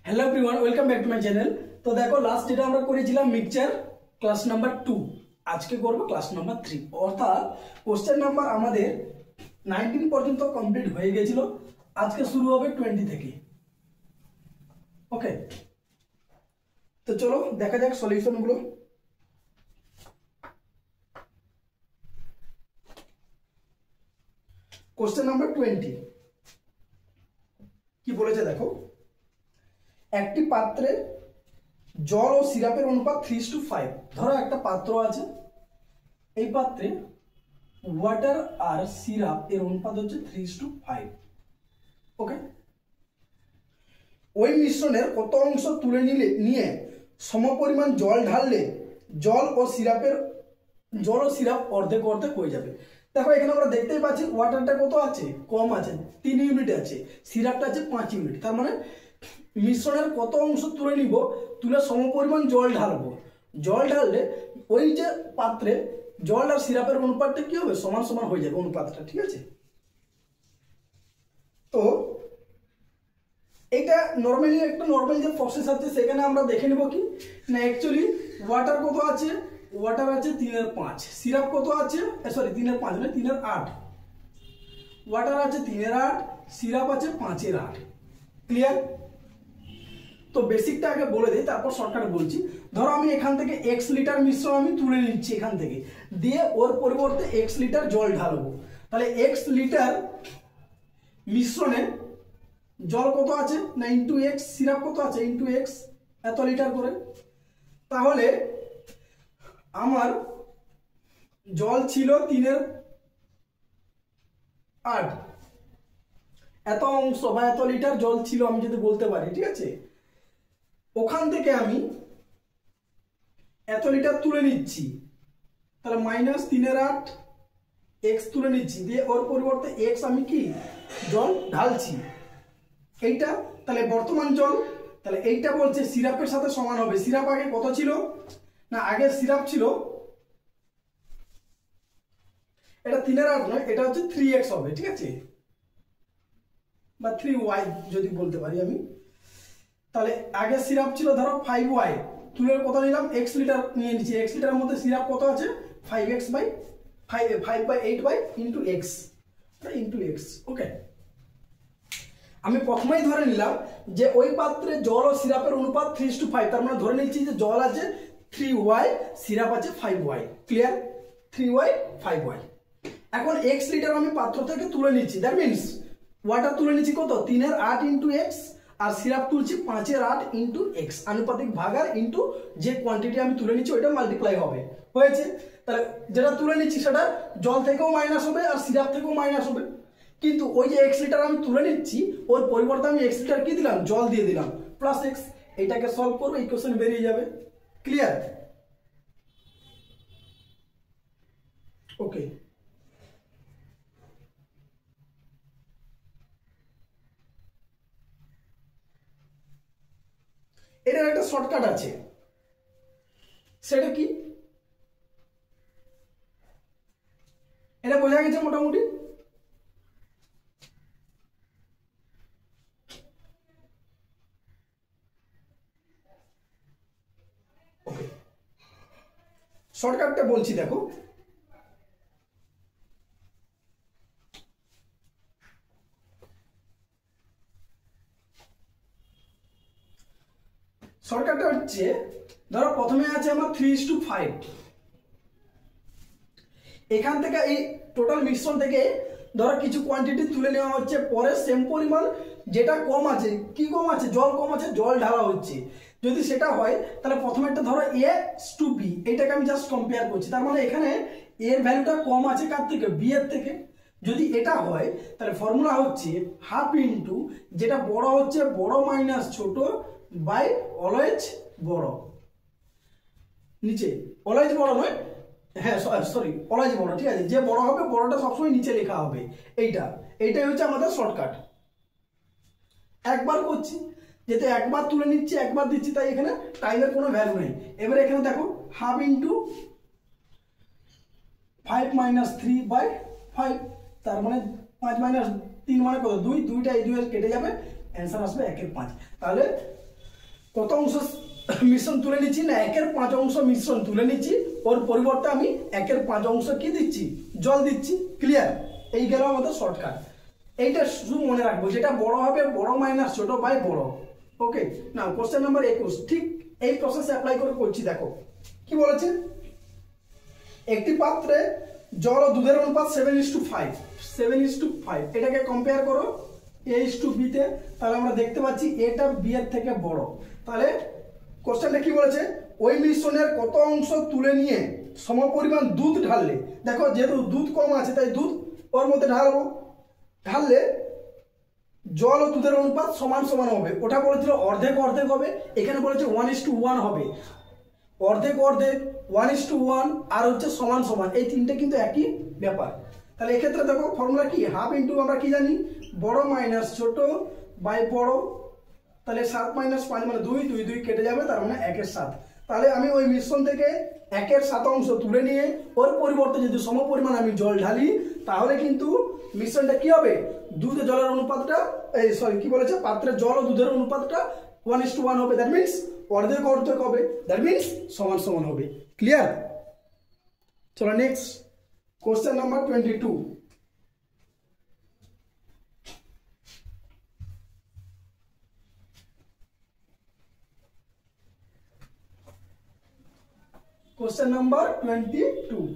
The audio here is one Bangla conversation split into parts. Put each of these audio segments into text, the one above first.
Hello everyone welcome back to my channel. तो देखो लास्ट যেটা আমরা করেছিলাম মিক্সচার ক্লাস নাম্বার 2, আজকে করব ক্লাস নাম্বার 3। অর্থাৎ কোশ্চেন নাম্বার আমাদের 19 পর্যন্ত কমপ্লিট হয়ে গিয়েছিল, আজকে শুরু হবে 20 থেকে। ওকে, তো চলো দেখা যাক সলিউশন গুলো। কোশ্চেন নাম্বার 20 কি বলেছে দেখো, একটি পাত্রে জল ও সিরাপের অনুপাত 3:5। ধরো একটা পাত্র আছে, এই পাত্রে ওয়াটার আর সিরাপ এর অনুপাত হচ্ছে 3:5। ওকে, ওই মিশ্রণের কত অংশ তুলে নিয়ে সমপরিমাণ জল ঢাললে জল ও সিরাপ অর্ধেক অর্ধেক হয়ে যাবে। দেখো এখানে আমরা দেখতেই পাচ্ছি ওয়াটারটা কত আছে, কম আছে, 3 ইউনিট আছে, সিরাপটা আছে 5 ইউনিট। তার মানে মিশ্রণের কত অংশ তুলে নিব, তুলে সমপরিমাণ জল ঢালবো। জল ঢাললে ওই যে পাত্রে জল আর সিরাপের অনুপাতটা কি হবে, সমান সমান হয়ে যাবে অনুপাতটা। ঠিক আছে, তো এটা নর্মালি একটা নর্মাল যে প্রসেস আছে সেখানে আমরা দেখে নেব কি না, অ্যাকচুয়ালি ওয়াটার কত আছে, ওয়াটার আছে 3/5, সিরাপ কত আছে, সরি 3/5 না 3/8, ওয়াটার আছে 3/8, সিরাপ আছে 5/8। ক্লিয়ার? তো বেসিকটা আগে বলে দিই, তারপর শর্টকাটে বলছি। ধরো আমি এখান থেকে x লিটার মিশ্রণ আমি তুলে নিচ্ছি এখান থেকে, দিয়ে ওর পরিবর্তে x লিটার জল ঢালবো। তাহলে x লিটার মিশ্রণে জল কত আছে না ইন্টু x, সিরাপ কত আছে ইন্টু x, এত লিটার করে। তাহলে আমার জল ছিল 3/8, এত অংশ বা এত লিটার জল ছিল আমি যদি বলতে পারি। ঠিক আছে, ওখান থেকে আমি এত লিটার তুলে নিচ্ছি, তাহলে -3/8 x তুলে নিচ্ছি, দিয়ে ওর পরিবর্তে x আমি কি জল ঢালছি এইটা। তাহলে বর্তমান জল, তাহলে এইটা বলছে সিরাপের সাথে সমান হবে। সিরাপ আগে কত ছিল না, আগে সিরাপ ছিল এটা 3/8 নয়, এটা হচ্ছে 3x হবে। ঠিক আছে, বা 3y যদি বলতে পারি আমি। তাহলে আগে সিরাপ ছিল ধরো 5y, তুলে কত নিলাম x লিটার নিয়ে নিচ্ছি, x লিটারের মধ্যে সিরাপ কত আছে 5/8 ইন্টু x। ওকে, আমি প্রথমেই ধরে নিলাম যে ওই পাত্রে জল ও সিরাপের অনুপাত 3:5, তার মানে ধরে নিচ্ছি যে জল আছে 3y, সিরাপ আছে 5y। ক্লিয়ার? 3y 5y। এখন x লিটার আমি পাত্র থেকে তুলে নিচ্ছি, দ্যাট মিনস ওয়াটার তুলে নিচ্ছি কত 3/8 ইন্টু x, আর সিরাপ তুলছি 5/8 ইন্টু x। আনুপাতিক ভাগার ইন্টু যে কোয়ান্টিটি আমি তুলে নিচ্ছি ওইটা মাল্টিপ্লাই হবে। হয়েছে? তাহলে যেটা তুলে নিচ্ছি সেটা জল থেকেও মাইনাস হবে আর সিরাপ থেকেও মাইনাস হবে। কিন্তু ওই যে x লিটার আমি তুলে নিচ্ছি ওর পরিবর্তে আমি x লিটার কি দিলাম, জল দিয়ে দিলাম, প্লাস x। এটাকে সলভ করবো, ইকুয়েশন বেরিয়ে যাবে। ক্লিয়ার? ওকে, এটার একটা শর্টকাট আছে, সেটা কি এটা বোঝা গেছে মোটামুটি? ওকে, শর্টকাটটা বলছি দেখো। শর্টকাটটা হচ্ছে, ধরো প্রথমে আছে আমার 3:5, এখান থেকে এই টোটাল মিশ্রণ থেকে ধরো কিছু কোয়ান্টিটি তুলে নেওয়া হচ্ছে, পরে সেম পরিমাণ যেটা কম আছে, কি কম আছে, জল কম আছে, জল ঢালা হচ্ছে। যদি সেটা হয় তাহলে প্রথমে একটা ধরো a/b, এটাকে আমি জাস্ট কম্পেয়ার করছি। তার মানে এখানে এর ভ্যালুটা কম আছে কার থেকে, b এর থেকে। যদি এটা হয় তাহলে ফর্মুলা হচ্ছে হাফ ইন্টু যেটা বড় হচ্ছে বড় মাইনাস ছোট বাই অলওয়েজ বড়। নিচে অলওয়েজ বড় নয়, হ্যাঁ সরি অলওয়েজ বড়। ঠিক আছে, যে বড় হবে বড়টা সবসময় নিচে লেখা হবে। এইটাই হচ্ছে আমাদের শর্টকাট। একবার করছি, যেহেতু একবার তুলে নিচ্ছি একবার দিচ্ছি, তাই এখানে টাইমের কোনো ভ্যালু নেই। এবারে এখানে দেখো হাফ ইন্টু 5 - 3/5, তার মানে 5 - 3 মানে কত, 2, 2টা এই 2 কেটে যাবে, অ্যান্সার আসবে 1/5। তাহলে কত অংশ মিশ্রণ তুলে নিচ্ছি না 1/5 মিশ্রণ তুলে নিচ্ছি, ওর পরিবর্তে আমি 1/5 কি দিচ্ছি, জল দিচ্ছি। ক্লিয়ার? এই গেল আমাদের শর্টকাট। এইটা শুধু মনে রাখবো, যেটা বড় হবে বড় মাইনাস ছোট বাই বড়। ওকে, না কোশ্চেন নাম্বার 21 ঠিক এই প্রসেস অ্যাপ্লাই করে করছি। দেখো কি বলেছে, একটি পাত্রে জল ও দুধের অনুপাত 7:5, 7:5। এটাকে কম্পেয়ার করো A:B তে, তাহলে আমরা দেখতে পাচ্ছি এটা বি এর থেকে বড়। তাহলে কোশ্চেনটা কি বলেছে, ওই মিশ্রণের কত অংশ তুলে নিয়ে সমপরিমাণ দুধ ঢাললে, দেখো যেহেতু দুধ কম আছে তাই দুধ ওর মধ্যে ঢালবো, ঢাললে জল ও দুধের অনুপাত সমান সমান হবে। ওটা বলেছিল অর্ধেক অর্ধেক হবে, এখানে বলেছে 1:1 হবে। অর্ধেক অর্ধেক, 1:1 আর হচ্ছে সমান সমান, এই তিনটে কিন্তু একই ব্যাপার। তাহলে এক্ষেত্রে দেখো ফর্মুলা কি, হাফ ইন্টু আমরা কি জানি, বড় মাইনাস ছোট বাই বড়। তাহলে 7 - 5 মানে 2, 2 2 কেটে যাবে, তার মানে 1/7। তাহলে আমি ওই মিশ্রণ থেকে 1/7 অংশ তুলে নিয়ে ওর পরিবর্তে যদি সমপরিমাণ আমি জল ঢালি, তাহলে কিন্তু মিশ্রণটা কি হবে, দুধে জলের অনুপাতটা কি বলেছে, পাত্রে জল ও দুধের অনুপাতটা 1:1 হবে। দ্যাট মিনস অর্ধেক অর্ধেক হবে, দ্যাট মিনস সমান সমান হবে। ক্লিয়ার? চলো next question number 22। Question number 22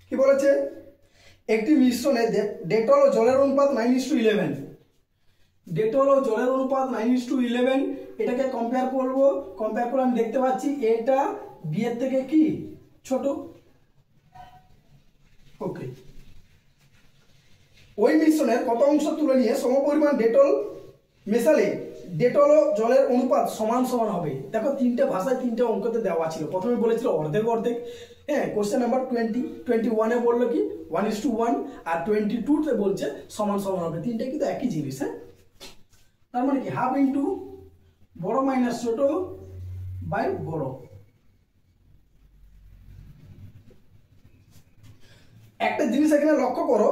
কি বলেছে, একটি মিশ্রণে ডেটল ও জলের অনুপাত 9:11। ডেটল ও জলের অনুপাত 9:11। এটাকে কম্পেয়ার করব, কম্পেয়ার করে আমি দেখতে পাচ্ছি এটা বি এর থেকে কি ছোট। ওকে, ওই মিশ্রণের কত অংশ তুলে নিয়ে সমপরিমাণ ডেটল মেশালে ডেটল ও জলের অনুপাত সমান সমান হবে। দেখো তিনটে ভাষায় তিনটে অঙ্কতে দেওয়া ছিল। প্রথমে বলেছিল অর্ধেক অর্ধেক, হ্যাঁ। কোশ্চেন নাম্বার 21 বললো কি 1:1, আর 22 বলছে সমান সমান হবে। তিনটে কিন্তু একই জিনিস, হ্যাঁ। তার মানে কি হাফ ইন্টু বড় মাইনাস ছোট বাই বড়। একটা জিনিস এখানে লক্ষ্য করো,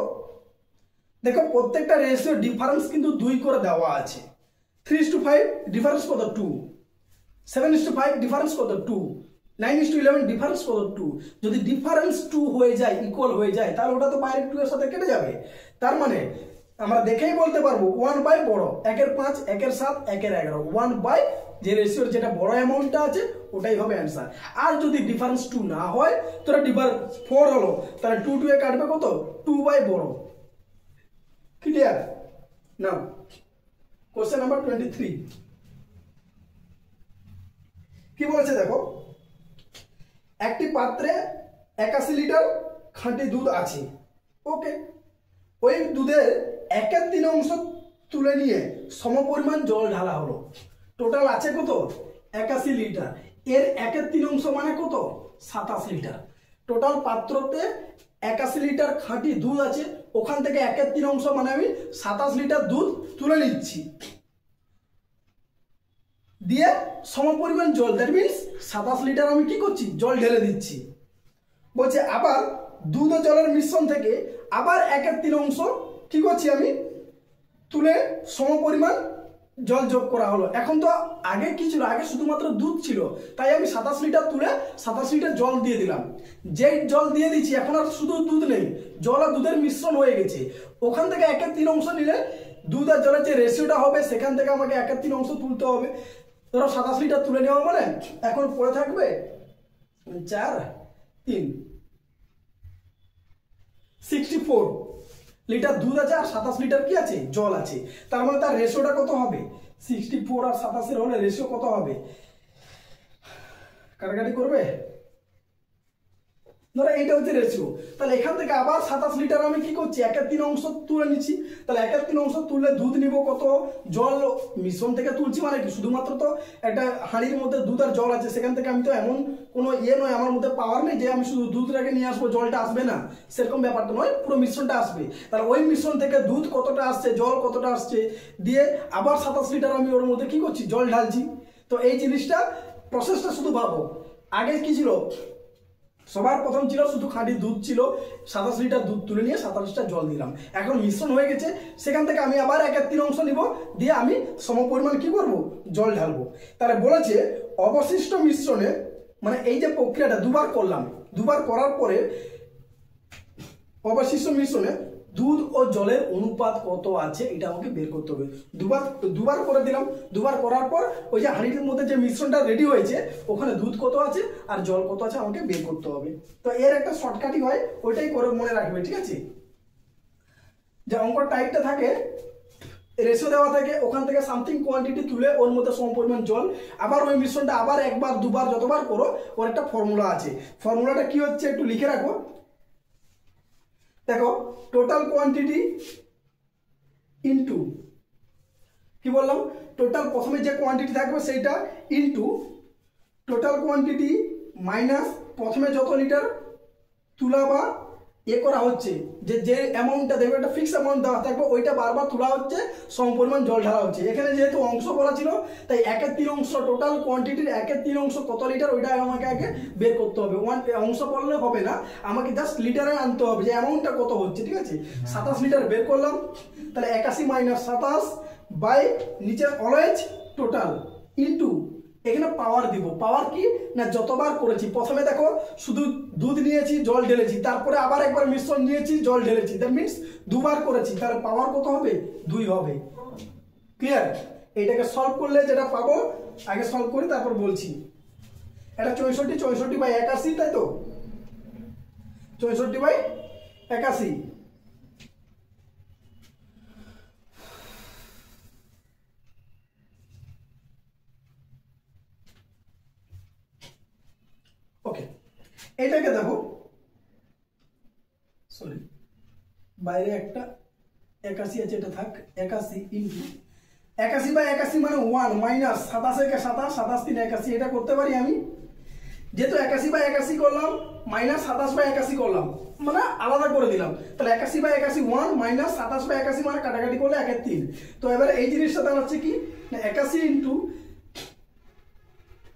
দেখো প্রত্যেকটা রেশিও ডিফারেন্স কিন্তু 2 করে দেওয়া আছে। 3:5 ডিফারেন্স কত 2, 7:5 ডিফারেন্স কত 2, 9:11 ডিফারেন্স কত 2। যদি ডিফারেন্স 2 হয়ে যায়, ইকুয়াল হয়ে যায়, তাহলে ওটা তো বাইরের 2 এর সাথে কেটে যাবে। তার মানে আমরা দেখেই বলতে পারবো 1 বাই বড়, 1/5, 1/7, 1/11, 1 বাই যে রেশিওর যেটা বড় অ্যামাউন্টটা আছে ওটাই হবে অ্যান্সার। আর যদি ডিফারেন্স 2 না হয়, তোরা ডিফারেন্স 4 হলো, তাহলে 2 2 এ কাটবে কত, 2 বাই বড়। ক্লিয়ার? নাও কোশ্চেন নাম্বার 23 কি বলেছে দেখো, একটি পাত্রে 81 লিটার খাঁটি দুধ আছে। ওকে, ওই দুধের 1/3 অংশ তুলে নিয়ে সমপরিমাণ জল ঢালা হলো। টোটাল আছে কত, 81 লিটার। এর 1/3 অংশ মানে কত, 27 লিটার। টোটাল পাত্রতে 81 লিটার খাঁটি দুধ আছে, ওখান থেকে 1/3 অংশ মানে আমি 27 লিটার দুধ তুলে নিচ্ছি, দিয়ে সমপরিমাণ জল, দ্যাট মিনস 27 লিটার আমি কি করছি, জল ঢেলে দিচ্ছি। বলছে আবার দুধ ও জলের মিশ্রণ থেকে আবার 1/3 অংশ কি করছি আমি, তুলে সমপরিমাণ জল যোগ করা হলো। এখন তো আগে কি ছিল, আগে শুধুমাত্র দুধ ছিল, তাই আমি 27 লিটার তুলে 27 লিটার জল দিয়ে দিলাম। যেই জল দিয়ে দিচ্ছি এখন আর শুধু দুধ নেই, জল আর দুধের মিশ্রণ হয়ে গেছে। ওখান থেকে 1/3 অংশ নিলে দুধ আর জলের যে রেশিওটা হবে সেখান থেকে আমাকে 1/3 অংশ তুলতে হবে। ধরো 27 লিটার তুলে নেওয়া মানে এখন পড়ে থাকবে 4 3 64 লিটার দুধ আছে আর 27 লিটার কি আছে, জল আছে। তার মানে তার রেশিওটা কত হবে, 64 আর 27 এর হলে রেশিও কত হবে, কাটাকাটি করবে। ধরো এইটা হচ্ছে রেশিও, তাহলে এখান থেকে আবার 27 লিটার আমি কি করছি, 1/3 অংশ তুলে নিচ্ছি। তাহলে 1/3 অংশ তুললে দুধ নিব কত, জল মিশ্রণ থেকে তুলছি মানে কি, শুধুমাত্র তো একটা হাঁড়ির মধ্যে দুধ আর জল আছে, সেখান থেকে আমি তো এমন কোনো নয়, আমার মধ্যে পাওয়ার নেই যে আমি শুধু দুধটাকে নিয়ে আসবো জলটা আসবে না, সেরকম ব্যাপারটা নয়, পুরো মিশ্রণটা আসবে। তাহলে ওই মিশ্রণ থেকে দুধ কতটা আসছে, জল কতটা আসছে, দিয়ে আবার 27 লিটার আমি ওর মধ্যে কি করছি, জল ঢালছি। তো এই জিনিসটা প্রসেসটা শুধু ভাবো, আগে কি ছিল সবার প্রথম ছিল শুধু খাঁটি দুধ ছিল, 27 লিটার দুধ তুলে নিয়ে 27 লিটার জল দিলাম। এখন মিশ্রণ হয়ে গেছে, সেখান থেকে আমি আবার 1/3 অংশ নিব, দিয়ে আমি সমপরিমাণ কি করব, জল ঢালবো। তাহলে বলেছে অবশিষ্ট মিশ্রণে, মানে এই যে প্রক্রিয়াটা দুবার করলাম, দুবার করার পরে অবশিষ্ট মিশ্রণে দুধ ও জলের অনুপাত কত আছে এটা আমাকে বের করতে হবে। দুবার করে দিলাম, দুবার করার পর ওই যে হাঁড়িটির মধ্যে যে মিশ্রণটা রেডি হয়েছে ওখানে দুধ কত আছে আর জল কত আছে আমাকে বের করতে হবে। তো এর একটা শর্টকাটই হয়, ওইটাই করে মনে রাখবে, ঠিক আছে। যে অঙ্কর টাইপটা থাকে, রেশিও দেওয়া থাকে, ওখান থেকে সামথিং কোয়ান্টিটি তুলে ওর মধ্যে সমপরিমাণ জল, আবার ওই মিশ্রণটা আবার একবার দুবার যতবার করো ওর একটা ফর্মুলা আছে। ফর্মুলাটা কি হচ্ছে একটু লিখে রাখো। দেখো, টোটাল কোয়ান্টিটি ইনটু, কি বললাম, টোটাল প্রথমে যে কোয়ান্টিটি থাকবে সেইটা ইনটু টোটাল কোয়ান্টিটি মাইনাস প্রথমে যত লিটার তুলা বা করা হচ্ছে, যে অ্যামাউন্টটা দেবে একটা ফিক্স অ্যামাউন্ট দেওয়া থাকবে, ওইটা বারবার তোলা হচ্ছে, সমপরিমাণ জল ঢালা হচ্ছে। এখানে যেহেতু অংশ বলা ছিল তাই 1/3 অংশ, টোটাল কোয়ান্টিটির 1/3 অংশ কত লিটার ওইটা আমাকে আগে বের করতে হবে। অংশ বললে হবে না, আমাকে জাস্ট লিটারে আনতে হবে যে অ্যামাউন্টটা কত হচ্ছে, ঠিক আছে। 27 লিটার বের করলাম, তাহলে 81 - 27 বাই নিচে অলওয়েজ টোটাল ইনটু এখানে পাওয়ার দিব। পাওয়ার কি না, যতবার করেছি, প্রথমে দেখো শুধু দুধ নিয়েছি জল ঢেলেছি, তারপরে আবার একবার মিশ্রণ নিয়েছি জল ঢেলেছি, দ্যাট মিনস দুবার করেছি, তাহলে পাওয়ার কত হবে, 2 হবে। ক্লিয়ার? এটাকে সলভ করলে যেটা পাবো, আগে সলভ করি তারপর বলছি। এটা 64/81, তাই তো, 64/81। ওকে, এটাকে দেখো, সরি বাইরে একটা 81 আছে, এটা থাক। 81 ইনটু 81/81 মানে 1 মাইনাস 27 কে 27, 27 3 81, এটা করতে পারি আমি। যেহেতু 81/81 করলাম মাইনাস 27/81 করলাম, মানে আলাদা করে দিলাম, তাহলে 81/81 1 মাইনাস 27/81 মানে কাটাকাটি করলে 1/3। তো এবারে এই জিনিসটা দাঁড়াচ্ছে কি না, 81 ইনটু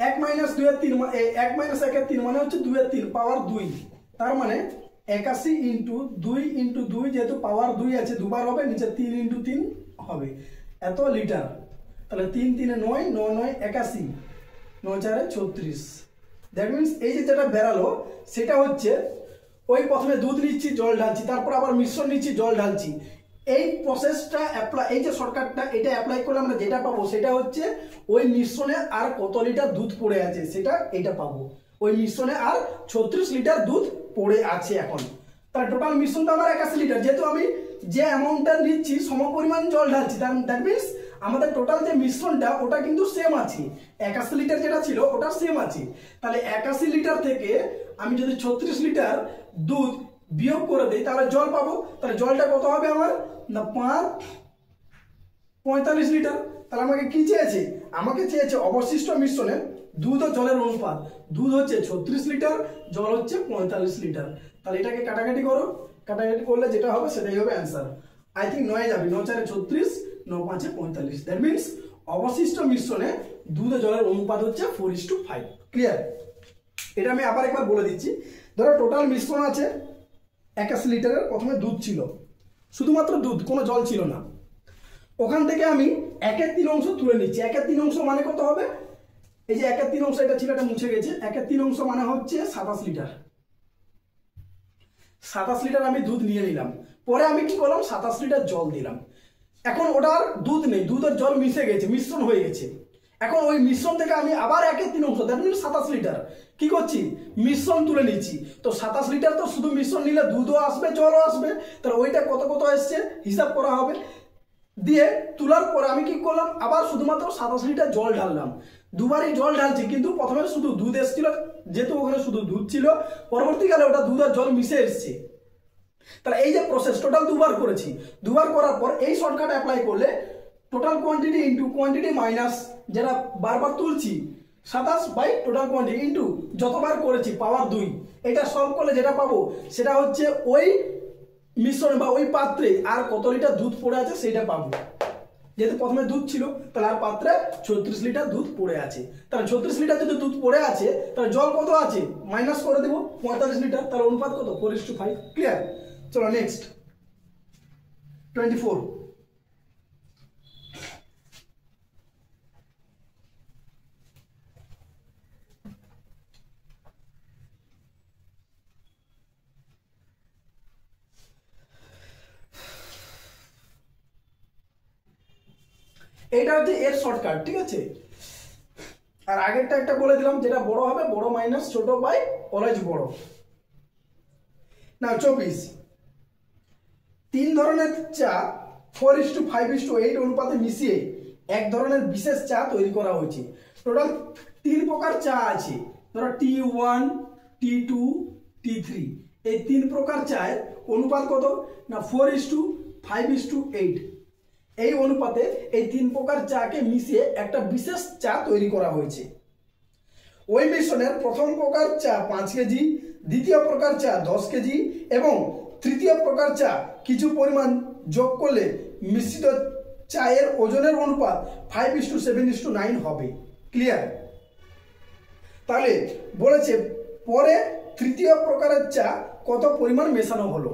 1 - 2/3, 1 - 1/3 মানে হচ্ছে 2/3 পাওয়ার 2। তার মানে 81 ইনটু 2 ইনটু 2, যেহেতু পাওয়ার 2 আছে দুবার হবে, নিচে 3 ইনটু 3 হবে, এত লিটার। তাহলে 3 3 9, 9 9 81, 9 4 36। দ্যাট মিনস এই যে যেটা বেরালো সেটা হচ্ছে ওই প্রথমে দুধ নিচ্ছি জল ঢালছি, তারপর আবার মিশ্রণ নিচ্ছি জল ঢালছি, এই প্রসেসটা অ্যাপ্লাই, এই যে শর্টকাটটা এটা অ্যাপ্লাই করলে আমরা যেটা পাবো সেটা হচ্ছে ওই মিশ্রণে আর কত লিটার দুধ পড়ে আছে সেটা এটা পাবো। ওই মিশ্রণে আর 36 লিটার দুধ পড়ে আছে এখন। তাহলে টোটাল মিশ্রণটা আমার 81 লিটার, যেহেতু আমি যে অ্যামাউন্টটা নিচ্ছি সমপরিমাণ জল ঢালছি, দ্যাট মিনস আমাদের টোটাল যে মিশ্রণটা ওটা কিন্তু সেম আছে, 81 লিটার যেটা ছিল ওটা সেম আছে। তাহলে 81 লিটার থেকে আমি যদি 36 লিটার দুধ বিয়োগ করে দেই তাহলে জল পাবো। তাহলে জলটা কত হবে আমার না 45 লিটার। তাহলে আমাকে কি চেয়েছে, আমাকে চেয়েছে অবশিষ্ট মিশ্রণে দুধ ও জলের অনুপাত। দুধ হচ্ছে 36 লিটার, জল হচ্ছে 45 লিটার। তাহলে এটাকে কাটাকাটি করো, কাটাকাটি করলে যেটা হবে সেটাই হবে অ্যান্সার। আই থিঙ্ক 9 যাবে, 9 4 36, 9 5 45। দ্যাট মিনস অবশিষ্ট মিশ্রণে দুধ ও জলের অনুপাত হচ্ছে 4:5। ক্লিয়ার? এটা আমি আবার একবার বলে দিচ্ছি। ধরো টোটাল মিশ্রণ আছে 81 লিটারের, প্রথমে দুধ ছিল, শুধুমাত্র দুধ, কোনো জল ছিল না। ওখান থেকে আমি 1/3 অংশ তুলে নিচ্ছি। 1/3 অংশ মানে কত হবে, এই যে 1/3 অংশ এটা ছিল, এটা মুছে গেছে। 1/3 অংশ মানে হচ্ছে 27 লিটার। 27 লিটার আমি দুধ নিয়ে নিলাম, পরে আমি কি করলাম 27 লিটার জল দিলাম। এখন ওটার দুধ নেই, দুধ আর জল মিশে গেছে, মিশ্রণ হয়ে গেছে। এখন ওই মিশ্রণ থেকে আমি আবার 1/3 অংশ, দ্যাট মিনস 27 লিটার কি করছি, মিশ্রণ তুলে নিচ্ছি। তো 27 লিটার তো শুধু মিশ্রণ নিলে দুধও আসবে জলও আসবে, তাহলে ওইটা কত কত এসছে হিসাব করা হবে। দিয়ে তোলার পরে আমি কি করলাম, আবার শুধুমাত্র 27 লিটার জল ঢাললাম। দুবারই জল ঢালছি, কিন্তু প্রথমে শুধু দুধ এসেছিল, যেহেতু ওখানে শুধু দুধ ছিল, পরবর্তীকালে ওটা দুধ আর জল মিশে এসছে। তাহলে এই যে প্রসেস টোটাল দুবার করেছি, দুবার করার পর এই শর্টকাট অ্যাপ্লাই করলে total quantity into quantity minus যেটা বারবার তুলছি 27 বাই টোটাল কোয়ান্টিটি ইনটু যতবার করেছি পাওয়ার 2, এটা সলভ করলে যেটা পাবো সেটা হচ্ছে ওই মিশ্রণ বা ওই পাত্রে আর কত লিটার দুধ পড়ে আছে সেটা পাবো। যেহেতু প্রথমে দুধ ছিল তাহলে আর পাত্রে 36 লিটার দুধ পড়ে আছে। তাহলে 36 লিটার যদি দুধ পড়ে আছে তাহলে জল কত আছে মাইনাস করে দেবো 45 লিটার, তাহলে অনুপাত কত 4:5। ক্লিয়ার? চলো নেক্সট 24। এইটা হচ্ছে এর শর্টকাট, ঠিক আছে। আর আগেরটা একটা বলে দিলাম, যেটা বড় হবে বড় মাইনাস ছোট বাই অলওয়েজ বড়। না 24, 3 ধরনের চা 4:5:8 অনুপাতে মিশিয়ে এক ধরনের বিশেষ চা তৈরি করা হয়েছে। টোটাল 3 প্রকার চা আছে, ধরো T1, T2, T3। এই 3 প্রকার চায়ের অনুপাত কত না 4:5:8। এই অনুপাতে এই 3 প্রকার চাকে মিশিয়ে একটা বিশেষ চা তৈরি করা হয়েছে। ওই মিশ্রণের প্রথম প্রকার চা 5 কেজি, দ্বিতীয় প্রকার চা 10 কেজি এবং তৃতীয় প্রকার চা কিছু পরিমাণ যোগ করলে মিশ্রিত চায়ের ওজনের অনুপাত 5:7:9 হবে। ক্লিয়ার? তাহলে বলেছে পরে তৃতীয় প্রকারের চা কত পরিমাণ মেশানো হলো।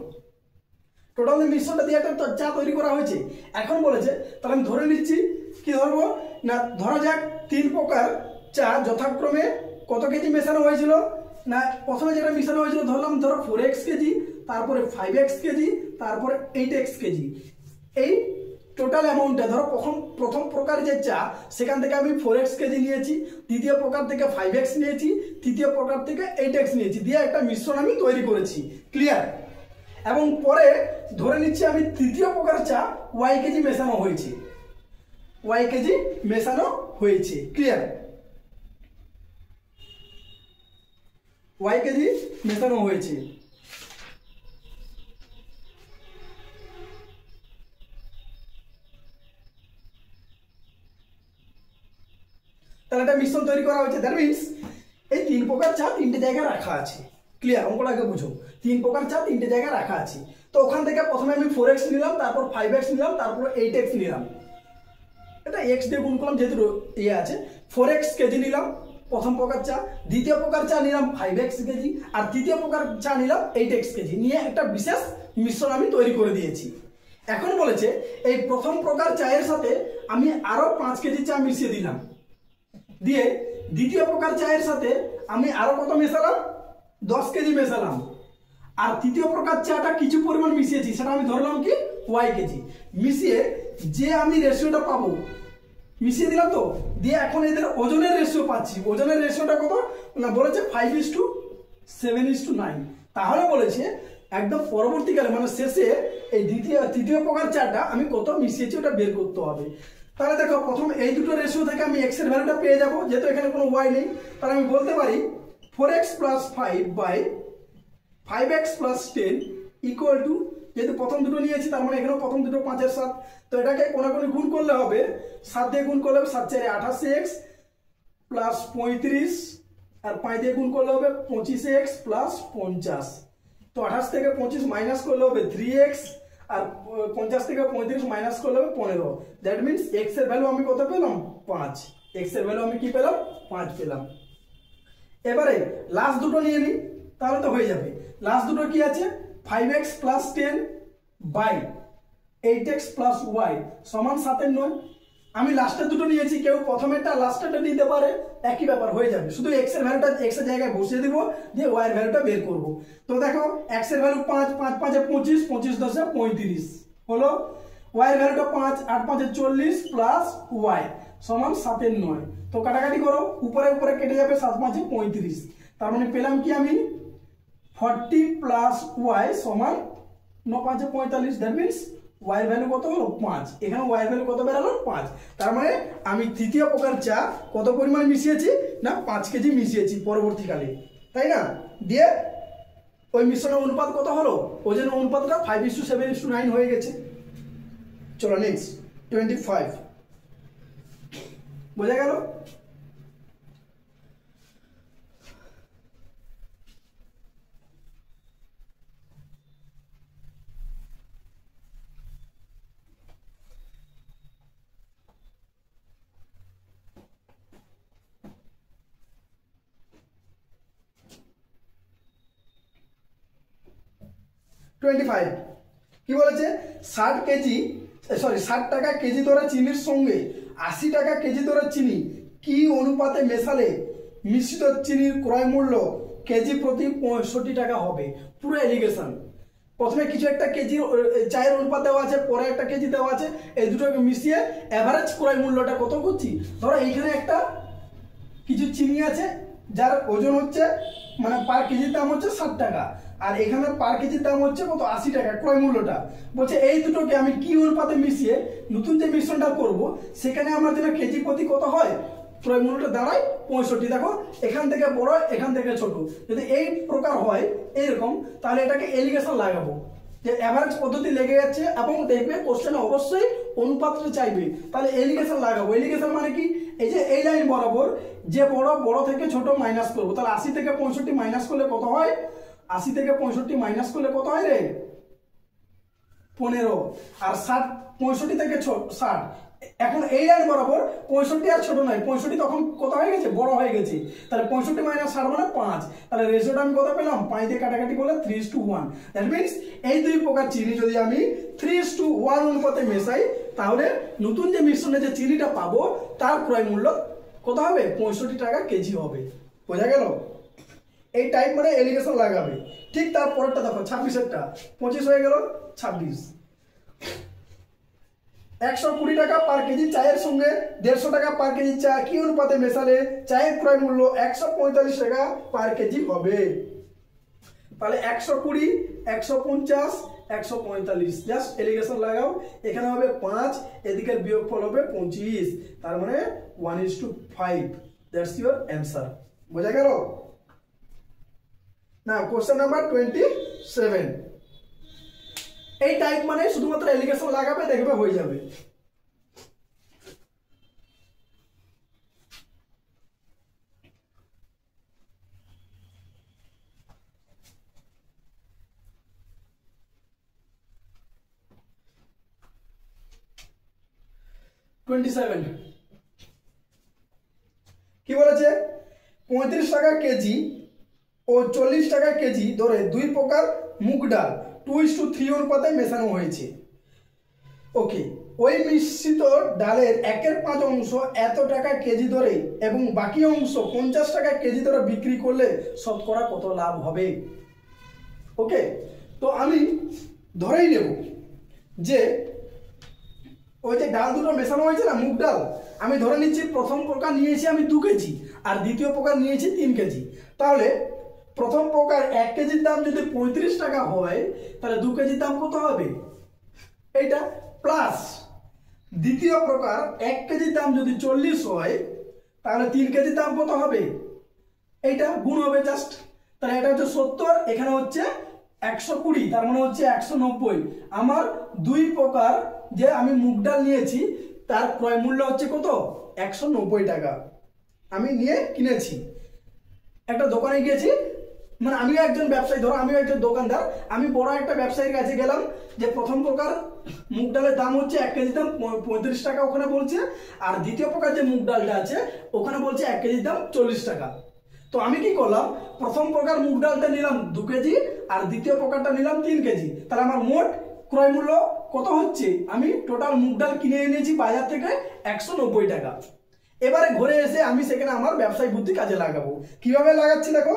টোটাল মিশ্রণটা দিয়ে একটা চা তৈরি করা হয়েছে। এখন বলেছে তাহলে আমি ধরে নিচ্ছি, কি ধরবো না ধরা যাক 3 প্রকার চা যথাক্রমে কত কেজি মেশানো হয়েছিল না, প্রথমে যেটা মেশানো হয়েছিল ধরলাম ধরো 4x কেজি, তারপরে 5x কেজি, তারপরে 8x কেজি। এই টোটাল অ্যামাউন্টটা ধরো প্রথম প্রকার যে চা সেখান থেকে আমি 4x কেজি নিয়েছি, দ্বিতীয় প্রকার থেকে 5x নিয়েছি, তৃতীয় প্রকার থেকে 8x নিয়েছি, দিয়ে একটা মিশ্রণ আমি তৈরি করেছি। ক্লিয়ার? এবং পরে ধরে নিচ্ছি আমি তৃতীয় প্রকার চা y কেজি মেশানো হয়েছে, y কেজি মেশানো হয়েছে। ক্লিয়ার? y কেজি মেশানো হয়েছে। তাহলে একটা মিশ্রণ তৈরি করা হয়েছে। দ্যাট মিনস এই 3 প্রকার চা 3টে জায়গায় রাখা আছে। ক্লিয়ার? অঙ্কটাকে বুঝো, 3 প্রকার চা 3টে জায়গায় রাখা আছে। তো ওখান থেকে প্রথমে আমি 4x নিলাম, তারপর 5x নিলাম, তারপর 8x নিলাম। এটা x দিয়ে গুণ করলাম যেহেতু ইয়ে আছে। 4x কেজি নিলাম প্রথম প্রকার চা, দ্বিতীয় প্রকার চা নিলাম 5x কেজি, আর তৃতীয় প্রকার চা নিলাম 8x কেজি, নিয়ে একটা বিশেষ মিশ্রণ আমি তৈরি করে দিয়েছি। এখন বলেছে এই প্রথম প্রকার চায়ের সাথে আমি আরো 5 কেজি চা মিশিয়ে দিলাম, দিয়ে দ্বিতীয় প্রকার চায়ের সাথে আমি আরো কত মেশালাম 10 কেজি মেশালাম, আর তৃতীয় প্রকার চাটা কিছু পরিমাণ মিশিয়েছি, সেটা আমি ধরলাম কি y কেজি। মিশিয়ে যে আমি রেশিওটা পাবো মিশিয়ে দিলাম, তো দিয়ে এখন এদের ওজনের রেশিও পাচ্ছি। ওজনের রেশিওটা কত না বলেছে 5:7:9। তাহলে বলেছে একদম পরবর্তীকালে মানে শেষে এই তৃতীয় প্রকার চাটা আমি কত মিশিয়েছি ওটা বের করতে হবে। তাহলে দেখো প্রথম এই দুটো রেশিও থেকে আমি x এর ভ্যালুটা পেয়ে যাব, যেহেতু এখানে কোনো y নেই। তাহলে আমি বলতে পারি 4x + 5/5x + 10 ইকুয়াল টু, যেহেতু প্রথম দুটো নিয়েছি তার মানে এখানেও প্রথম দুটো 5-এর 7, তো এটাকে কোনাকুনি গুণ করলে হবে 7 দিয়ে গুণ করলে হবে 7×4 28x + 35, আর 5 দিয়ে গুণ করলে হবে 25x + 50। তো 28 থেকে 25 মাইনাস করলে হবে 3x, আর 50 থেকে 35 মাইনাস করলে হবে 15। দ্যাট মিনস x এর ভ্যালু আমি কত পেলাম 5। x এর ভ্যালু আমি কি পেলাম 5 পেলাম। এবারে লাস্ট দুটো নিয়ে নিই, তাহলে তো হয়ে যাবে। লাস্ট দুটো কি আছে 5x + 10 বাই 8x + y সমান 7/9। আমি লাস্টের দুটো নিয়েছি, কেউ প্রথমেরটা লাস্টেরটা নিতে পারে, একই ব্যাপার হয়ে যাবে। শুধু x এর ভ্যালুটা x এর জায়গায় বসিয়ে দিব, দিয়ে y এর ভ্যালুটা বের করব। তো দেখো x এর ভ্যালু 5, 5 5 25, 25 10 35 হলো। y এর ভ্যালুটা 5, 8 5 40 প্লাস y সমান 7/9। তো কাটাকাটি করো, উপরে উপরে কেটে যাবে, 7 5 35। তার মানে পেলাম কি আমি 40 প্লাস y সমান 9 5 45। দ্যাট মিনস y এর ভ্যালু কত হলো 5। এখানে y এর ভ্যালু কত বেরালো 5। তার মানে আমি তৃতীয় প্রকার চা কত পরিমাণ মিশিয়েছি না 5 কেজি মিশিয়েছি পরবর্তীকালে, তাই না? দিয়ে ওই মিশ্রণের অনুপাত কত হলো, ওজনের অনুপাতটা 5:7:9 হয়ে গেছে। চলো নেক্সট 25 বোঝা গেল? 25 কি বলেছে 60 কেজি সরি 60 টাকা কেজি দরে চিনির সঙ্গে 80 টাকা কেজি দরে চিনি কি অনুপাতে মেশালে মিশ্রিত চিনির ক্রয় মূল্য কেজি প্রতি 65 টাকা হবে। পুরো এলিগেশন, প্রথমে কিছু একটা কেজি চায়ের অনুপাত দেওয়া আছে, পরে একটা কেজি দেওয়া আছে, এই দুটোকে মিশিয়ে এভারেজ ক্রয় মূল্যটা কত করছি। ধরো এইখানে একটা কিছু চিনি আছে যার ওজন হচ্ছে মানে পার কেজির দাম হচ্ছে 60 টাকা, আর এখানে পার কেজির দাম হচ্ছে কত 80 টাকা ক্রয় মূল্যটা। বলছে এই দুটোকে আমি কি অনুপাতে মিশিয়ে নতুন যে মিশ্রণটা করব সেখানে আমার যেন কেজি প্রতি কত হয় ক্রয় মূল্যটা দাঁড়ায় 65। দেখো এখান থেকে বড় এখান থেকে ছোট, যদি এই প্রকার হয় এইরকম তাহলে এটাকে এলিগেশন লাগাবো যে এভারেজ পদ্ধতি লেগে যাচ্ছে এবং দেখবে কোশ্চেনে অবশ্যই অনুপাতটা চাইবে, তাহলে এলিগেশন লাগাবো। এলিগেশন মানে কি, এই যে এই লাইন বরাবর যে বড় থেকে ছোট মাইনাস করবো, তাহলে 80 থেকে 65 মাইনাস করলে কত হয়, 80 থেকে 65 মাইনাস করলে কত হয় রে 15, আর 60 65 থেকে 60। এখন এই লাইন বরাবর 65 আর ছোট নয়, 65 তখন কত হয়ে গেছে বড় হয়ে গেছে, তাহলে 65 মাইনাস 60 মানে 5, তাহলে রেশিওটা আমি কত পেলাম 5 দিয়ে কাটাকাটি করলে 3:1। দ্যাট মিন্স এই দুই প্রকার চিনি যদি আমি 3:1 অনুপাতে মেশাই তাহলে নতুন যে মিশ্রণে যে চিনিটা পাবো তার ক্রয় মূল্য কত হবে 65 টাকা কেজি হবে। বোঝা গেল? এই টাইপ মানে এলিগেশন লাগাবে। ঠিক তার পরেরটা দেখো 26এরটা 25 হয়ে গেল 26। 120 টাকা পার কেজি চায়ের সঙ্গে 150 টাকা পার কেজি চা কি অনুপাতে মেশালে চায়ের ক্রয় মূল্য 145 টাকা পার কেজি হবে। তাহলে 120 150 145 জাস্ট এলিগেশন লাগাও, এখানে হবে 5, এদিকের বিয়োগফল হবে 25, তার মানে 1:5। That's your answer. বোঝা গেল? না কোশ্চেন নাম্বার 27। এই টাইপ মানে শুধুমাত্র এলিগেশন লাগাবে দেখবে হয়ে যাবে। কি বলেছে 35 টাকা কেজি ও 40 টাকা কেজি ধরে দুই প্রকার মুগ ডাল 2:3 অনুপাতে মেশানো হয়েছে। ওকে, ওই মিশ্রিত ডালের 1/5 অংশ এত টাকা কেজি ধরে এবং বাকি অংশ 50 টাকা কেজি ধরে বিক্রি করলে শতকরা কত লাভ হবে। ওকে, তো আমি ধরেই নেব যে ওই যে ডাল দুটো মেশানো হয়েছে না মুগ ডাল, আমি ধরে নিচ্ছি প্রথম প্রকার নিয়েছি আমি 2 কেজি আর দ্বিতীয় প্রকার নিয়েছি 3 কেজি। তাহলে প্রথম প্রকার 1 কেজির দাম যদি 35 টাকা হয় তাহলে 2 কেজির দাম কত হবে এইটা, প্লাস দ্বিতীয় প্রকার 1 কেজির দাম যদি 40 হয় তাহলে 3 কেজির দাম কত হবে এইটা, গুণ হবে জাস্ট। তাহলে এটা হচ্ছে 70, এখানে হচ্ছে 120, তার মানে হচ্ছে 190। আমার দুই প্রকার যে আমি মুগ ডাল নিয়েছি তার ক্রয় মূল্য হচ্ছে কত 190 টাকা। আমি নিয়ে কিনেছি, একটা দোকানে গিয়েছি, মানে আমিও একজন ব্যবসায়ী, ধরো আমিও একজন দোকানদার, আমি বড় একটা ব্যবসায়ীর কাছে গেলাম যে প্রথম প্রকার মুগ ডালের দাম হচ্ছে 1 কেজির দাম 35 টাকা ওখানে বলছে, আর দ্বিতীয় প্রকার যে মুগ ডালটা আছে ওখানে বলছে 1 কেজির দাম 40 টাকা। তো আমি কি করলাম, প্রথম প্রকার মুগ ডালটা নিলাম 2 কেজি আর দ্বিতীয় প্রকারটা নিলাম 3 কেজি, তাহলে আমার মোট ক্রয় মূল্য কত হচ্ছে, আমি টোটাল মুগ ডাল কিনে এনেছি বাজার থেকে 190 টাকা। এবারে ঘুরে এসে আমি সেখানে আমার ব্যবসায়িক বুদ্ধি কাজে লাগাবো। কিভাবে লাগাচ্ছি দেখো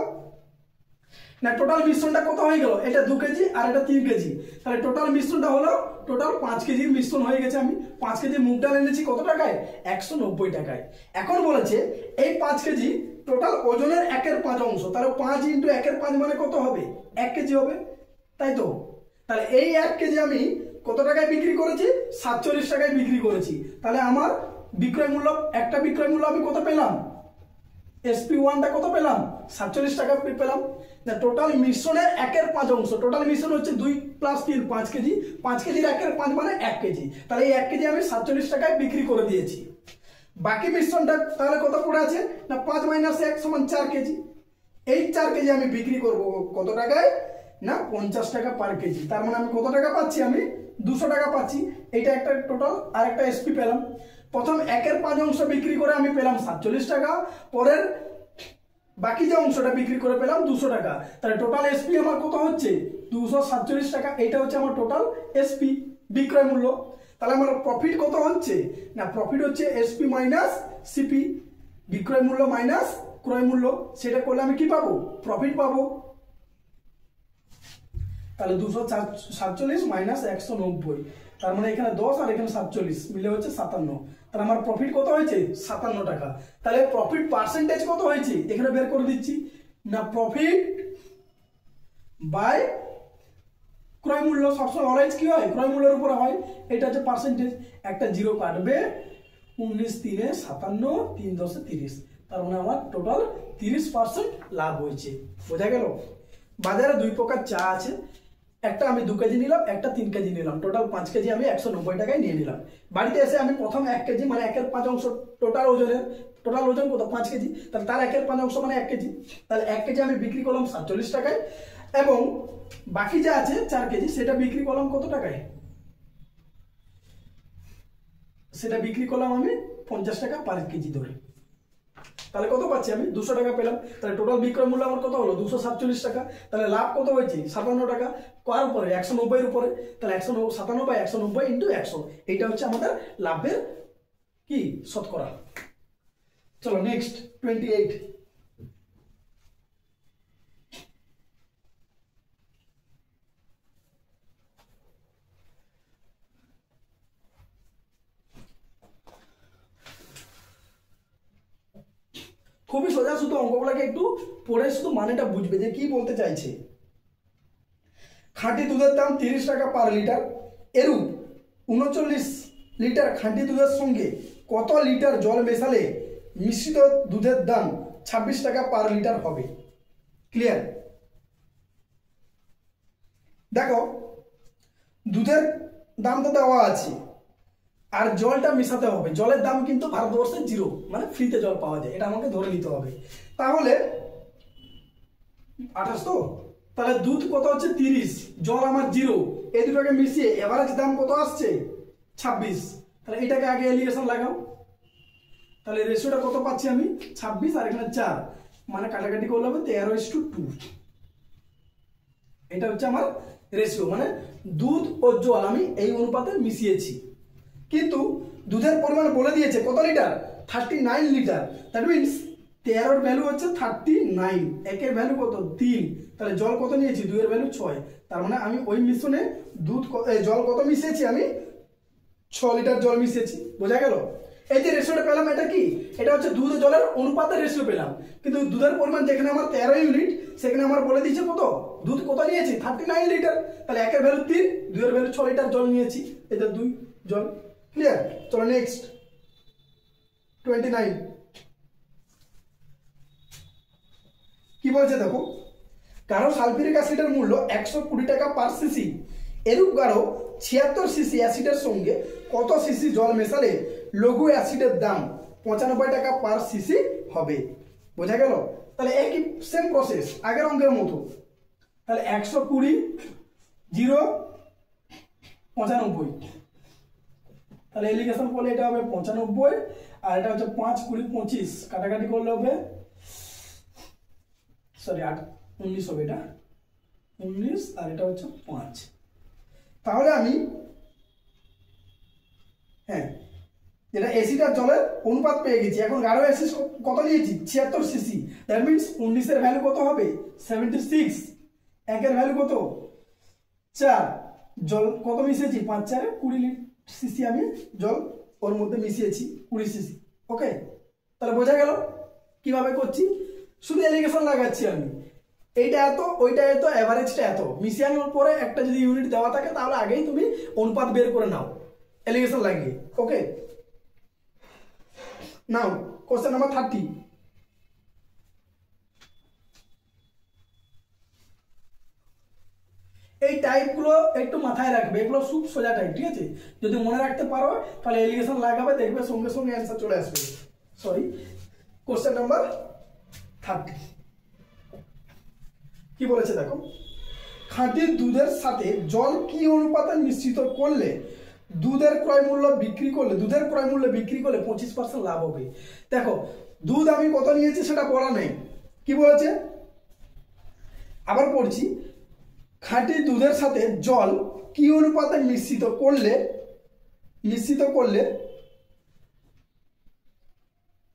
না, টোটাল মিশ্রণটা কত হয়ে গেল, এটা 2 কেজি আর এটা 3 কেজি, তাহলে টোটাল মিশ্রণটা হলো টোটাল 5 কেজির মিশ্রণ হয়ে গেছে। আমি 5 কেজি মুগ ডাল এনেছি কত টাকায় 190 টাকায়। এখন বলেছে এই 5 কেজি টোটাল ওজনের 1/5 অংশ, তাহলে 5 × 1/5 মানে কত হবে 1 কেজি হবে, তাই তো। তাহলে এই 1 কেজি আমি কত টাকায় বিক্রি করেছি 47 টাকায় বিক্রি করেছি, তাহলে আমার বিক্রয় মূল্য একটা বিক্রয় মূল্য আমি কত পেলাম, SP1টা কত পেলাম 47 টাকা পেলাম। না টোটাল মিশ্রণের 1/5 অংশ, টোটাল মিশ্রণ হচ্ছে 2 + 3 5 কেজি, 5 কেজির 1/5 মানে 1 কেজি, তাহলে এই 1 কেজি আমি 47 টাকায় বিক্রি করে দিয়েছি। বাকি মিশ্রণটা তাহলে কত পড়ে আছে না 5 - 1 = 4 কেজি। এই 4 কেজি আমি বিক্রি করব কত টাকায় না 50 টাকা পার কেজি, তার মানে আমি কত টাকা পাচ্ছি, আমি 200 টাকা পাচ্ছি। এইটা একটা টোটাল আর একটা এসপি পেলাম। প্রথম 1/5 অংশ বিক্রি করে আমি পেলাম 47 টাকা, পরের বাকি যে অংশটা বিক্রি করে পেলাম 200 টাকা, তাহলে টোটাল এসপি আমার কত হচ্ছে 247 টাকা। এটা হচ্ছে আমার টোটাল এসপি বিক্রয় মূল্য। তাহলে আমার প্রফিট কত হচ্ছে না, প্রফিট হচ্ছে এসপি মাইনাস সিপি, বিক্রয় মূল্য মাইনাস ক্রয় মূল্য। সেটা করলে আমি কি পাবো, প্রফিট পাবো। তাহলে 247 মাইনাস 190, তার মানে এখানে 10 আর এখানে 47 মিলে হচ্ছে 57। তাহলে আমার প্রফিট কত হয়েছে 57 টাকা। তাহলে প্রফিট পার্সেন্টেজ কত হয়েছে এখানে বের করে দিচ্ছি না, প্রফিট বাই ক্রয় মূল্য। সবসময় অলওয়েজ কি হয়, ক্রয় মূল্যের উপরে হয়। এটা হচ্ছে পার্সেন্টেজ, একটা জিরো কাটবে, 19 3 57, 3 10 30, তার মানে আমার টোটাল 30% লাভ হয়েছে। বোঝা গেল? বাজারে দুই প্রকার চা আছে, একটা আমি 2 কেজি নিলাম, একটা 3 কেজি নিলাম, টোটাল 5 কেজি আমি 190 টাকায় নিয়ে নিলাম। বাড়িতে এসে আমি প্রথম 1 কেজি মানে 1/5 অংশ টোটাল ওজনের, টোটাল ওজন কত 5 কেজি, তাহলে তার 1/5 অংশ মানে 1 কেজি, তাহলে 1 কেজি আমি বিক্রি করলাম 47 টাকায়, এবং বাকি যা আছে 4 কেজি সেটা বিক্রি করলাম কত টাকায়, সেটা বিক্রি করলাম আমি 50 টাকা পার কেজি ধরে। তাহলে কত পাচ্ছি আমি 200 টাকা পেলাম। তাহলে টোটাল বিক্রয় মূল্য আমার কত হলো 247 টাকা। তাহলে লাভ কত হয়েছে 57 টাকা, কার উপরে 190 এর উপরে। তাহলে 197 বাই 190 ইন্টু 100, এইটা হচ্ছে আমাদের লাভের কি শতকরা। চলো নেক্সট 28। খুবই সোজা, শুধু অঙ্কগুলোকে একটু পড়ে শুধু মানেটা বুঝবে যে কি বলতে চাইছে। খাঁটি দুধের দাম 30 টাকা পার লিটার, এরূপ 39 লিটার খাঁটি দুধের সঙ্গে কত লিটার জল মেশালে মিশ্রিত দুধের দাম 26 টাকা পার লিটার হবে। ক্লিয়ার? দেখো দুধের দাম তো দেওয়া আছে, আর জলটা মেশাতে হবে। জলের দাম কিন্তু ভারতবর্ষে 0, মানে ফ্রিতে জল পাওয়া যায়, এটা আমাকে ধরে নিতে হবে। তাহলে 28 তো, তাহলে দুধ কত হচ্ছে 30, জল আমার 0, এই দুটোকে মিশিয়ে এভারেজ দাম কত আসছে 26। তাহলে এটাকে আগে এলিগেশন লাগাও, তাহলে রেশিওটা কত পাচ্ছি আমি 26 আর এখানে 4, মানে কাটাকাটি করলে হবে 13:2। এটা হচ্ছে আমার রেশিও, মানে দুধ ও জল আমি এই অনুপাতে মিশিয়েছি। কিন্তু দুধের পরিমাণ বলে দিয়েছে কত লিটার 39 লিটার, দ্যাট মিনস 13 এর ভ্যালু হচ্ছে 39, একের ভ্যালু কত 3, তাহলে জল কত নিয়েছি 2 এর ভ্যালু 6, তার মানে আমি ওই মিশ্রণে জল কত মিশিয়েছি আমি 6 লিটার জল মিশিয়েছি। বোঝা গেল? এই যে রেশিওটা পেলাম এটা কি, এটা হচ্ছে দুধ ও জলের অনুপাতের রেশিও পেলাম। কিন্তু দুধের পরিমাণ যেখানে আমার 13 ইউনিট সেখানে আমার বলে দিয়েছে কত, দুধ কত নিয়েছি 39 লিটার, তাহলে একের ভ্যালু 3, 2 এর ভ্যালু 6 লিটার জল নিয়েছি, এটা 2 জল। ক্লিয়ার? চলো নেক্সট 29। কি বলছে দেখো, গাঢ় সালফিউরিক অ্যাসিডের মূল্য 120 টাকা পার সিসি, এরূপ গাঢ় 76 সিসি অ্যাসিডের সঙ্গে কত সিসি জল মেশালে লঘু অ্যাসিডের দাম 95 টাকা পার সিসি হবে। বোঝা গেল? তাহলে একই সেম প্রসেস আগের অঙ্কের মতো। তাহলে 120 0 95, তাহলে এলিগেশন করলে এটা হবে 95, আর এটা হচ্ছে 5 20 25, কাটাকাটি করলে হবে সরি 19 হবে, এটা 19 আর এটা হচ্ছে 5। তাহলে আমি হ্যাঁ যেটা অ্যাসিড আর জলের অনুপাত পেয়ে গেছি। এখন গাঢ় অ্যাসিড কত নিয়েছি 76 সিসি, দ্যাট মিন্স 19 এর ভ্যালু কত হবে 76, একের ভ্যালু কত 4, জল কত মিশিয়েছি 5 4 20 সিসি আমি জল ওর মধ্যে মিশিয়েছি 20 সিসি। ওকে, তাহলে বোঝা গেল কিভাবে করছি, শুধু এলিগেশন লাগাচ্ছি আমি, এইটা এত ওইটা এত এভারেজটা এত, মিশিয়ানোর পরে একটা যদি ইউনিট দেওয়া থাকে তাহলে আগেই তুমি অনুপাত বের করে নাও এলিগেশন লাগিয়ে। ওকে, নাও কোশ্চেন নাম্বার 30। এই টাইপগুলো একটু মাথায় রাখবে, এগুলো খুব সোজা টাইপ, ঠিক আছে? যদি মনে রাখতে পারো তাহলে এলিগেশন লাগাবে, দেখবে সঙ্গে সঙ্গে অ্যান্সার চলে আসবে। সরি, কোশ্চেন নাম্বার 30 কি বলেছে দেখো, খাঁটি দুধের সাথে জল কি অনুপাতে মিশ্রিত করলে দুধের ক্রয় মূল্য বিক্রি করলে 25% লাভ হবে। দেখো দুধ আমি কত নিয়েছি সেটা বলা নেই, কি বলেছে আবার পড়ছি, খাঁটি দুধের সাথে জল কি অনুপাতে মিশ্রিত করলে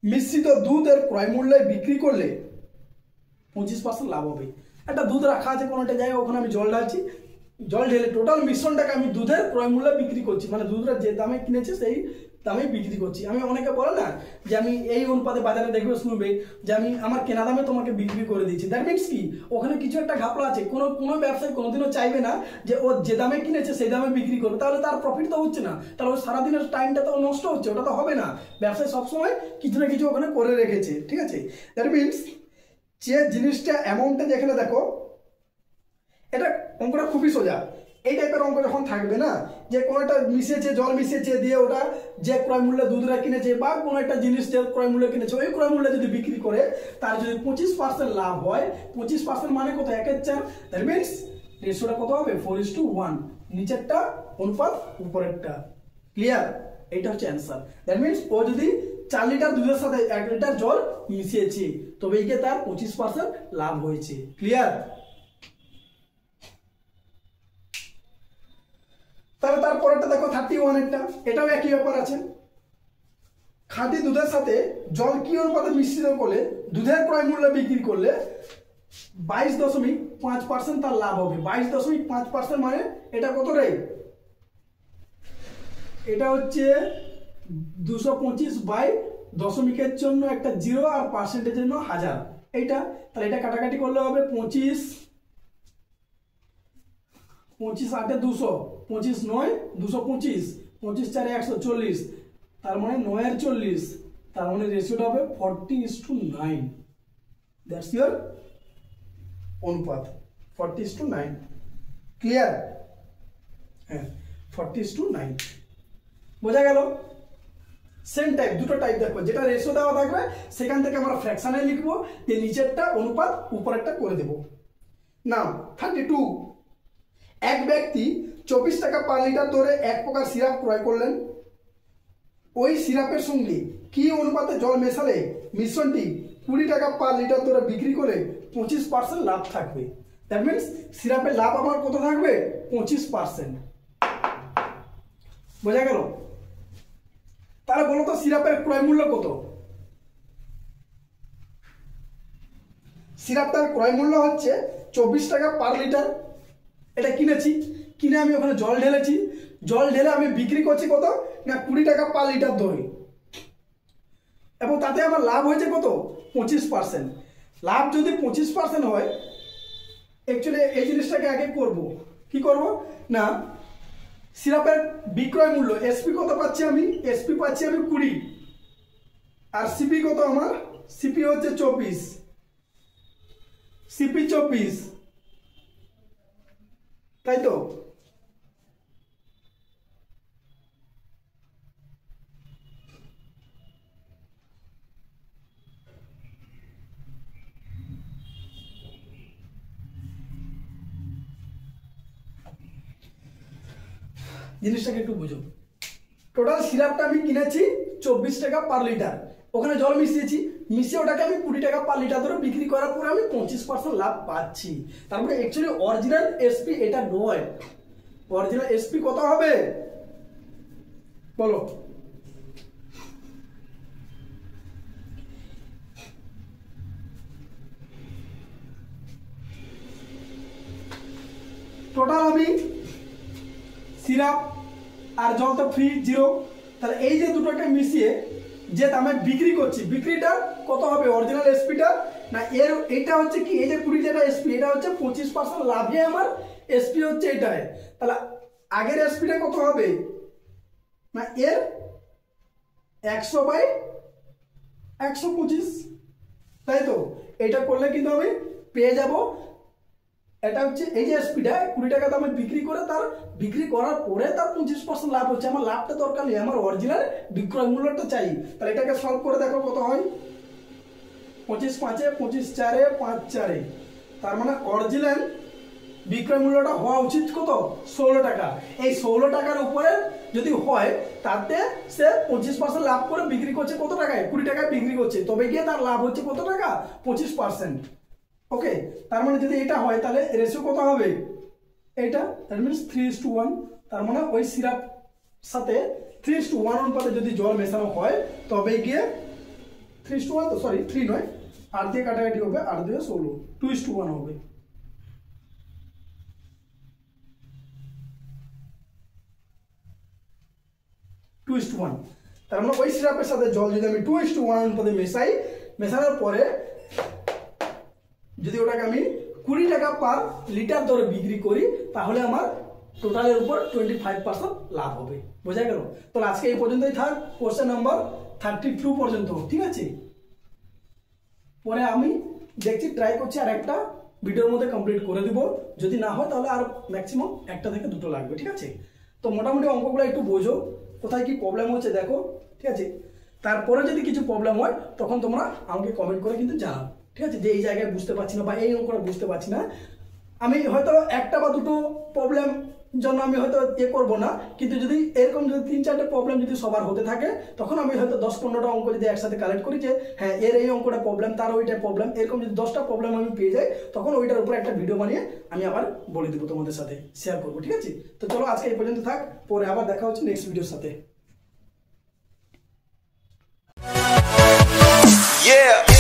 মিশ্রিত দুধের ক্রয় মূল্যে বিক্রি করলে 25% লাভ হবে। একটা দুধ রাখা আছে কোনো একটা জায়গায়, ওখানে আমি জল ঢালছি, জল ঢেলে টোটাল মিশ্রণটাকে আমি দুধের ক্রয় মূল্যে বিক্রি করছি, মানে দুধটা যে দামে কিনেছে সেই দামে বিক্রি করছি। আমি অনেকে বলে না যে আমি এই অনুপাতে বাজারে দেখবে শুনবে যে আমি আমার কেনা দামে তোমাকে বিক্রি করে দিচ্ছি, দ্যাট মিনস কি ওখানে কিছু একটা ঘাপলা আছে। কোনো ব্যবসায়ী কোনোদিনও চাইবে না যে ও যে দামে কিনেছে সেই দামে বিক্রি করবে, তাহলে তার প্রফিট তো হচ্ছে না, তাহলে ওই সারাদিনের টাইমটা তো নষ্ট হচ্ছে, ওটা তো হবে না। ব্যবসায়ী সবসময় কিছু না কিছু ওখানে করে রেখেছে, ঠিক আছে। দ্যাট মিনস যে জিনিসটা অ্যামাউন্টটা যেখানে দেখো, এটা অঙ্কটা খুবই সোজা। এই টাইপের অঙ্ক যখন থাকবে না, যে কোনো একটা মিশিয়েছে, জল মিশিয়েছে দিয়ে ওটা যে ক্রয় মূল্যে দুধটা কিনেছে বা কোনো একটা জিনিস যে ক্রয় মূল্যে কিনেছে ওই ক্রয় মূল্যে যদি বিক্রি করে তার যদি 25% লাভ হয়, 25% মানে কত, 1/4, দ্যাট মিনস রেশিওটা কত হবে 4:1, নিচেরটা অনুপাত উপরেরটা। ক্লিয়ার? এইটা হচ্ছে অ্যান্সার। দ্যাট মিনস ও যদি 4 লিটার দুধের সাথে 1 লিটার জল মিশিয়েছে তবেই গিয়ে তার 25% লাভ হয়েছে। ক্লিয়ার? তাহলে তারপরেরটা দেখো 31, এটাও একই ব্যাপার আছে। খাঁটি দুধের সাথে জল কি অনুপাতে মিশ্রিত করলে দুধের ক্রয় মূল্য বিক্রি করলে 22.5% তার লাভ হবে। 22.5% মানে এটা কত রে, এটা হচ্ছে 225 বাই দশমিকের জন্য একটা 0 আর পার্সেন্টেজের জন্য 1000, এইটা। তাহলে এটা কাটাকাটি করলে হবে 25 8 200, 25 9 225, 25 4 140, তার মানে 9 আর 40, তার মানে রেশিওটা হবে 40:9। দ্যাটস ইয়োর অনুপাত 40:9। ক্লিয়ার? হ্যাঁ, 40:9 বোঝা গেল। সেম টাইপ, দুটো টাইপ দেখো, যেটা রেশিও দেওয়া থাকবে সেখান থেকে আমরা ফ্র্যাকশনে লিখবো, যে নিচেরটা অনুপাত উপরেরটা করে দেব। নাও 32, এক ব্যক্তি 24 টাকা পার লিটার দরে 1 প্রকার সিরাপ ক্রয় করলেন। ওই সিরাপের সঙ্গে কি অনুপাতে জল মেশালে মিশ্রণটি 20 টাকা পার লিটার দরে বিক্রি করে 25% লাভ থাকবে। দ্যাট মিনস সিরাপের লাভ আমার কত থাকবে, 25%। বোঝা গেল? তাহলে বলো তো সিরাপের ক্রয় মূল্য কত? সিরাপটার ক্রয় মূল্য হচ্ছে 24 টাকা পার লিটার। এটা কিনেছি, কিনে আমি ওখানে জল ঢেলেছি, জল ঢেলে আমি বিক্রি করছি কত না 20 টাকা পার লিটার দরে, এবং তাতে আমার লাভ হয়েছে কত, 25%। লাভ যদি 25% হয়, অ্যাকচুয়ালি এই জিনিসটাকে আগে করব, কি করব না, সিরাপের বিক্রয় মূল্য এসপি কত পাচ্ছি আমি, এসপি পাচ্ছি আমি 20, আর সিপি কত আমার, সিপি হচ্ছে 24, সিপি 24, তাই তো? জিনিসটাকে একটু বুঝো। টোটাল সিরাপটা আমি কিনেছি 24 টাকা পার লিটার, ওখানে জল মিশিয়েছি, মিশিয়ে ওটাকে আমি 20 টাকা পার লিটার ধরে বিক্রি করার পরে আমি 25% লাভ পাচ্ছি। তারপরে অ্যাকচুয়ালি অরিজিনাল এসপি এটা নয়। অরিজিনাল এসপি কত হবে বলো? টোটাল আমি সিরাপ আর জল তো ফ্রি 0, তাহলে এই যে দুটোকে মিশিয়ে যে দামে বিক্রি করছি, বিক্রিটা কত হবে অরিজিনাল এসপিটা না, এর এটা হচ্ছে কি, এই যে 20 যেটা এসপি এটা হচ্ছে 25% লাভে আমার এসপি হচ্ছে এটাই। তাহলে আগের এসপিটা কত হবে না, এর 100/125, তাই তো? এটা করলে কিন্তু আমি পেয়ে যাব, এটা হচ্ছে এই যে এসপিটা 20 টাকা দামে বিক্রি করে তার বিক্রি করার পরে তার 25% লাভ হচ্ছে। আমার লাভটা দরকার নেই, আমার অরিজিনাল বিক্রয় মূল্যটা চাই। তাহলে এটাকে সলভ করে দেখো কত হয়, 25 5 25 4 5 4, তার মানে অরিজিনাল বিক্রয় মূল্যটা হওয়া উচিত কত, 16 টাকা। এই 16 টাকার উপরে যদি হয় তাতে সে 25% লাভ করে বিক্রি করছে কত টাকায়, 20 টাকায় বিক্রি করছে, তবে গিয়ে তার লাভ হচ্ছে কত টাকা, 25%। ওকে, তার মানে যদি এটা হয় তাহলে রেশিও কত হবে, এটা দ্যাট মিনস 3:1। তার মানে ওই সিরাপ সাথে 3:1 অনুপাতে যদি জল মেশানো হয় তবে গিয়ে 3:1, তো সরি 3 নয়, 8 দিয়ে কাটাকাটি হবে, 8 দিয়ে 16, 2:1 হবে। তার মানে ওই সিরাপের সাথে জল যদি আমি 2:1 অনুপাতে মেশাই, মেশানোর পরে যদি ওটাকে আমি 20 টাকা পার লিটার দরে বিক্রি করি তাহলে আমার টোটালের উপর 25% লাভ হবে। বোঝা গেল? তো আজকে এই পর্যন্তই থাক, কোশ্চেন নাম্বার 32 পর্যন্ত। ঠিক আছে, পরে আমি দেখছি, ট্রাই করছি আর একটা ভিডিওর মধ্যে কমপ্লিট করে দিব, যদি না হয় তাহলে আর ম্যাক্সিমাম 1টা থেকে 2টো লাগবে। ঠিক আছে, তো মোটামুটি অঙ্কগুলো একটু বোঝো, কোথায় কি প্রবলেম হচ্ছে দেখো। ঠিক আছে, তারপরে যদি কিছু প্রবলেম হয় তখন তোমরা আমাকে কমেন্ট করে কিন্তু জানাও। ঠিক আছে, যে এই জায়গায় বুঝতে পারছি না বা এই অঙ্কটা বুঝতে পারছি না, আমি হয়তো 1টা বা 2টো প্রবলেম জন্য আমি হয়তো করবো না, কিন্তু যদি এরকম যদি 3-4টে প্রবলেম যদি সবার হতে থাকে তখন আমি হয়তো 10-15টা অঙ্ক যদি একসাথে কালেক্ট করি যে হ্যাঁ এর এই অঙ্কটা প্রবলেম, তার ওইটা প্রবলেম, এরকম যদি 10টা প্রবলেম আমি পেয়ে যাই তখন ওইটার উপরে একটা ভিডিও বানিয়ে আমি আবার বলে দেবো, তোমাদের সাথে শেয়ার করবো। ঠিক আছে, তো চলো আজকে এই পর্যন্ত থাক, পরে আবার দেখা হচ্ছে নেক্সট ভিডিওর সাথে। Yeah.